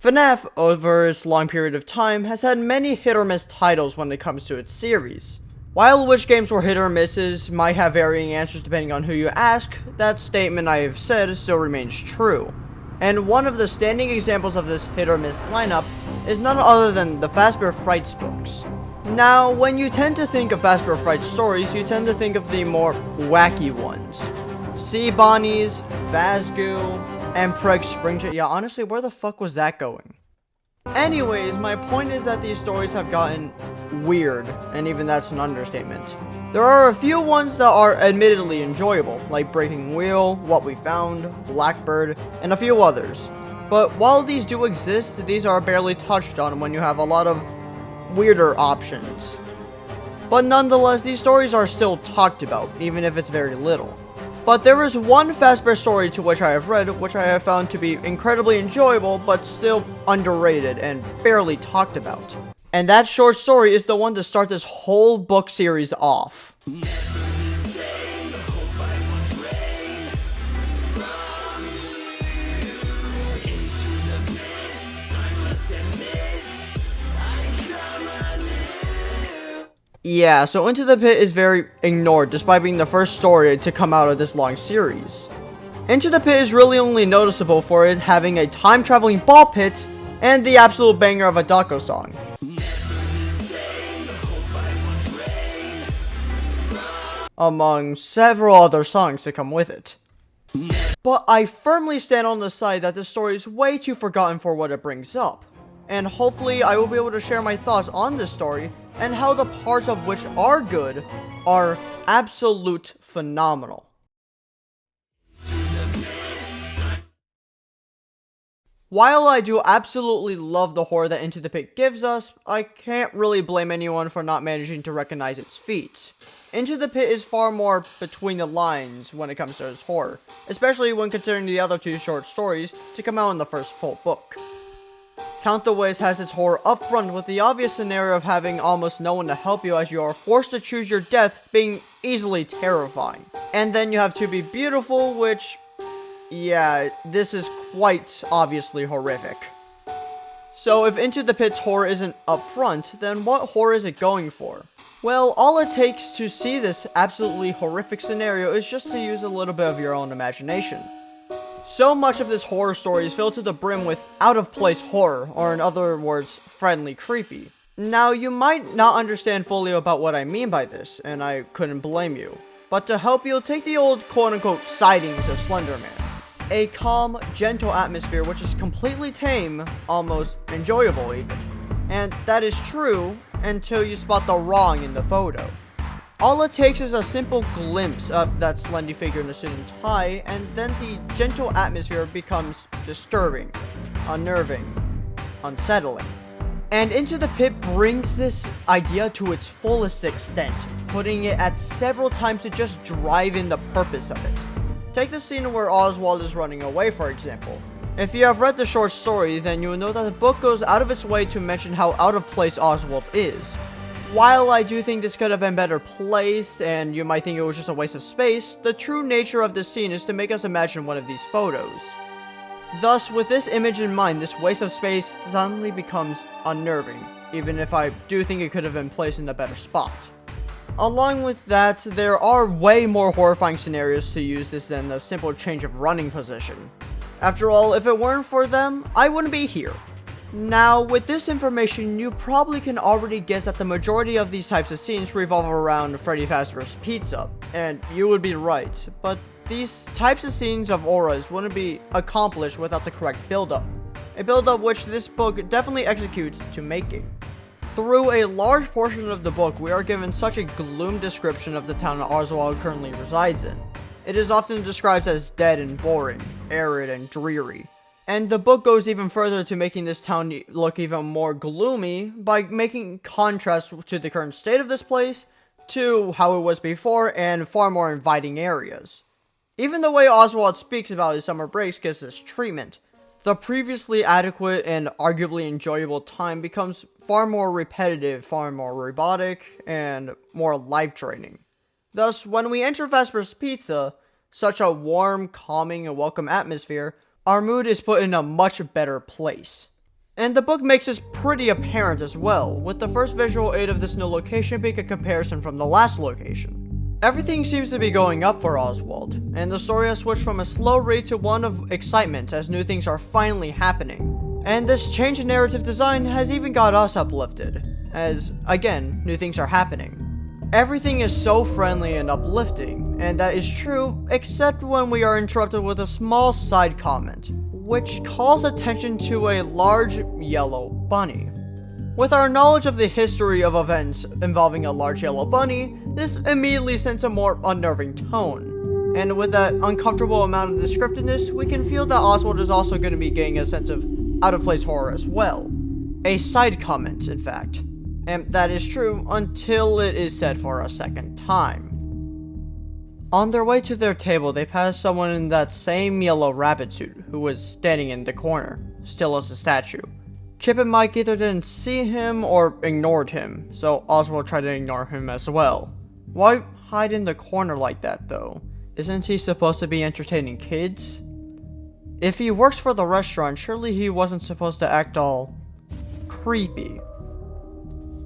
FNAF, over its long period of time, has had many hit or miss titles when it comes to its series. While which games were hit or misses might have varying answers depending on who you ask, that statement I have said still remains true. And one of the standing examples of this hit or miss lineup is none other than the Fazbear Frights books. Now, when you tend to think of Fazbear Frights stories, you tend to think of the more wacky ones. Sea Bonnies, Fazgoo, and Preg Springtrap. Yeah, honestly, where the fuck was that going? Anyways, my point is that these stories have gotten weird, and even that's an understatement. There are a few ones that are admittedly enjoyable, like Breaking Wheel, What We Found, Blackbird, and a few others. But while these do exist, these are barely touched on when you have a lot of weirder options. But nonetheless, these stories are still talked about, even if it's very little. But there is one Fazbear story to which I have read, which I have found to be incredibly enjoyable, but still underrated and barely talked about. And that short story is the one to start this whole book series off. Yeah, so Into the Pit is very ignored despite being the first story to come out of this long series. Into the Pit is really only noticeable for it having a time-traveling ball pit and the absolute banger of a Dawko song. Among several other songs to come with it. But I firmly stand on the side that this story is way too forgotten for what it brings up. And hopefully I will be able to share my thoughts on this story and how the parts of which are good are absolute phenomenal. While I do absolutely love the horror that Into the Pit gives us, I can't really blame anyone for not managing to recognize its feats. Into the Pit is far more between the lines when it comes to its horror, especially when considering the other two short stories to come out in the first full book. Count the Ways has its horror up front with the obvious scenario of having almost no one to help you as you are forced to choose your death being easily terrifying. And then you have To Be Beautiful, which, yeah, this is quite obviously horrific. So if Into the Pit's horror isn't up front, then what horror is it going for? Well, all it takes to see this absolutely horrific scenario is just to use a little bit of your own imagination. So much of this horror story is filled to the brim with out-of-place horror, or in other words, friendly creepy. Now, you might not understand fully about what I mean by this, and I couldn't blame you. But to help you, take the old quote-unquote sightings of Slender Man. A calm, gentle atmosphere which is completely tame, almost enjoyable even. And that is true until you spot the wrong in the photo. All it takes is a simple glimpse of that slendy figure in a suit and tie, and then the gentle atmosphere becomes disturbing, unnerving, unsettling. And Into the Pit brings this idea to its fullest extent, putting it at several times to just drive in the purpose of it. Take the scene where Oswald is running away, for example. If you have read the short story, then you will know that the book goes out of its way to mention how out of place Oswald is. While I do think this could have been better placed, and you might think it was just a waste of space, the true nature of this scene is to make us imagine one of these photos. Thus, with this image in mind, this waste of space suddenly becomes unnerving, even if I do think it could have been placed in a better spot. Along with that, there are way more horrifying scenarios to use this than a simple change of running position. After all, if it weren't for them, I wouldn't be here. Now, with this information, you probably can already guess that the majority of these types of scenes revolve around Freddy Fazbear's Pizza, and you would be right, but these types of scenes of auras wouldn't be accomplished without the correct build-up, a build-up which this book definitely executes to making. Through a large portion of the book, we are given such a gloom description of the town that Oswald currently resides in. It is often described as dead and boring, arid and dreary. And the book goes even further to making this town look even more gloomy by making contrast to the current state of this place, to how it was before, and far more inviting areas. Even the way Oswald speaks about his summer breaks gets this treatment. The previously adequate and arguably enjoyable time becomes far more repetitive, far more robotic, and more life-draining. Thus, when we enter Fazbear's Pizza, such a warm, calming, and welcome atmosphere, our mood is put in a much better place. And the book makes this pretty apparent as well, with the first visual aid of this new location being a comparison from the last location. Everything seems to be going up for Oswald, and the story has switched from a slow read to one of excitement as new things are finally happening. And this change in narrative design has even got us uplifted, as, again, new things are happening. Everything is so friendly and uplifting, and that is true, except when we are interrupted with a small side comment, which calls attention to a large yellow bunny. With our knowledge of the history of events involving a large yellow bunny, this immediately sends a more unnerving tone. And with that uncomfortable amount of descriptiveness, we can feel that Oswald is also going to be getting a sense of out-of-place horror as well. A side comment, in fact. And that is true until it is said for a second time. On their way to their table, they pass someone in that same yellow rabbit suit who was standing in the corner, still as a statue. Chip and Mike either didn't see him or ignored him, so Oswald tried to ignore him as well. Why hide in the corner like that though? Isn't he supposed to be entertaining kids? If he works for the restaurant, surely he wasn't supposed to act all creepy.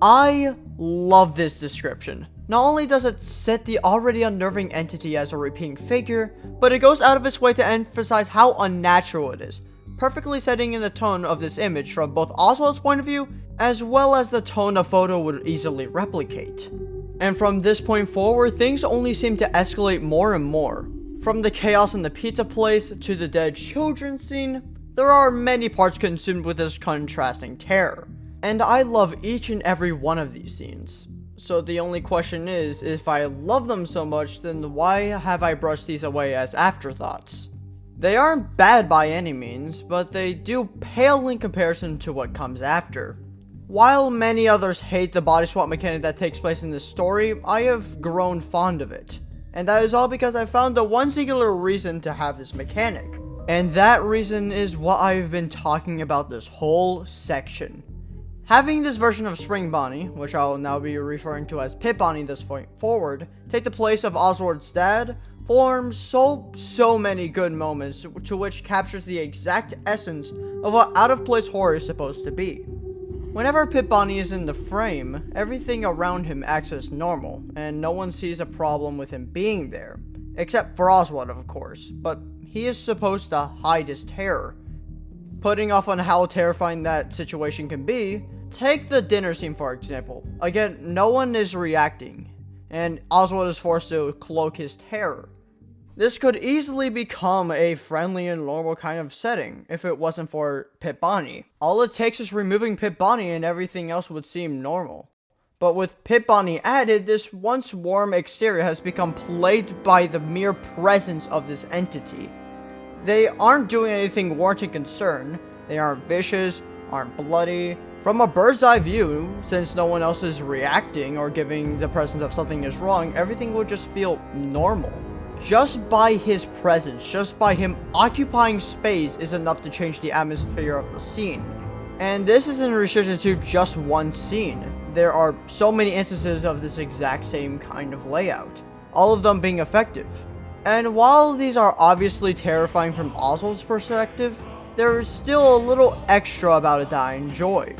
I love this description. Not only does it set the already unnerving entity as a repeating figure, but it goes out of its way to emphasize how unnatural it is, perfectly setting in the tone of this image from both Oswald's point of view, as well as the tone a photo would easily replicate. And from this point forward, things only seem to escalate more and more. From the chaos in the pizza place to the dead children scene, there are many parts consumed with this contrasting terror. And I love each and every one of these scenes. So the only question is, if I love them so much, then why have I brushed these away as afterthoughts? They aren't bad by any means, but they do pale in comparison to what comes after. While many others hate the body swap mechanic that takes place in this story, I have grown fond of it. And that is all because I found the one singular reason to have this mechanic. And that reason is what I've been talking about this whole section. Having this version of Spring Bonnie, which I will now be referring to as Pit Bonnie this point forward, take the place of Oswald's dad, forms so many good moments to which captures the exact essence of what out-of-place horror is supposed to be. Whenever Pit Bonnie is in the frame, everything around him acts as normal, and no one sees a problem with him being there. Except for Oswald, of course, but he is supposed to hide his terror. Putting off on how terrifying that situation can be, take the dinner scene for example. Again, no one is reacting, and Oswald is forced to cloak his terror. This could easily become a friendly and normal kind of setting if it wasn't for Pit Bonnie. All it takes is removing Pit Bonnie and everything else would seem normal. But with Pit Bonnie added, this once warm exterior has become plagued by the mere presence of this entity. They aren't doing anything warranting concern. They aren't vicious, aren't bloody. From a bird's eye view, since no one else is reacting or giving the presence of something is wrong, everything will just feel normal. Just by his presence, just by him occupying space is enough to change the atmosphere of the scene. And this isn't restricted to just one scene. There are so many instances of this exact same kind of layout, all of them being effective. And while these are obviously terrifying from Oswald's perspective, there is still a little extra about it that I enjoy.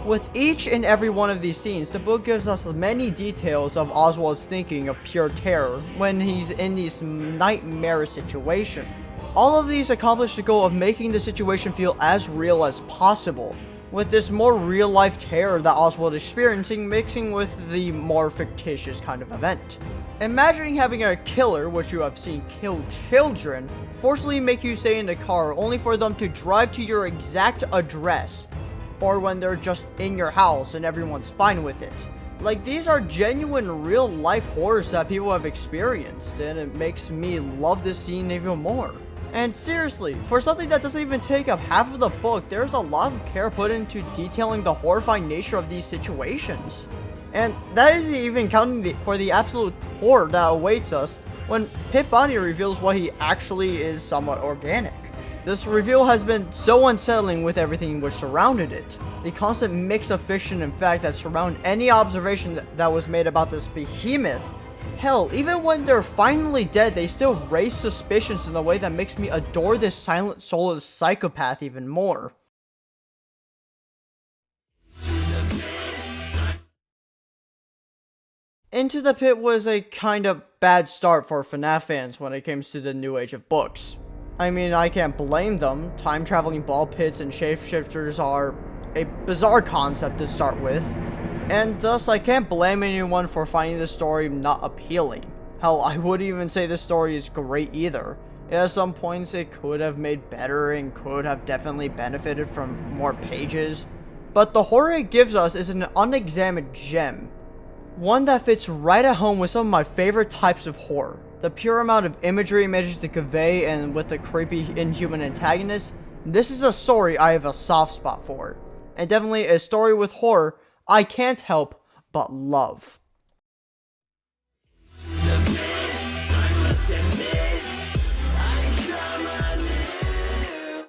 With each and every one of these scenes, the book gives us many details of Oswald's thinking of pure terror when he's in these nightmarish situations. All of these accomplish the goal of making the situation feel as real as possible, with this more real-life terror that Oswald is experiencing mixing with the more fictitious kind of event. Imagining having a killer, which you have seen kill children, forcibly make you stay in the car only for them to drive to your exact address, or when they're just in your house and everyone's fine with it. Like, these are genuine real-life horrors that people have experienced, and it makes me love this scene even more. And seriously, for something that doesn't even take up half of the book, there's a lot of care put into detailing the horrifying nature of these situations. And that isn't even counting for the absolute horror that awaits us when Pit Bonnie reveals what he actually is somewhat organic. This reveal has been so unsettling with everything which surrounded it. The constant mix of fiction and fact that surround any observation that was made about this behemoth. Hell, even when they're finally dead, they still raise suspicions in a way that makes me adore this silent soulless psychopath even more. Into the Pit was a kind of bad start for FNAF fans when it comes to the new age of books. I mean, I can't blame them. Time-traveling ball pits and shapeshifters are a bizarre concept to start with, and thus I can't blame anyone for finding this story not appealing. Hell, I wouldn't even say this story is great either. At some points it could have made better and could have definitely benefited from more pages, but the horror it gives us is an unexamined gem. One that fits right at home with some of my favorite types of horror. The pure amount of imagery it manages to convey, and with the creepy inhuman antagonist, this is a story I have a soft spot for. And definitely a story with horror I can't help but love.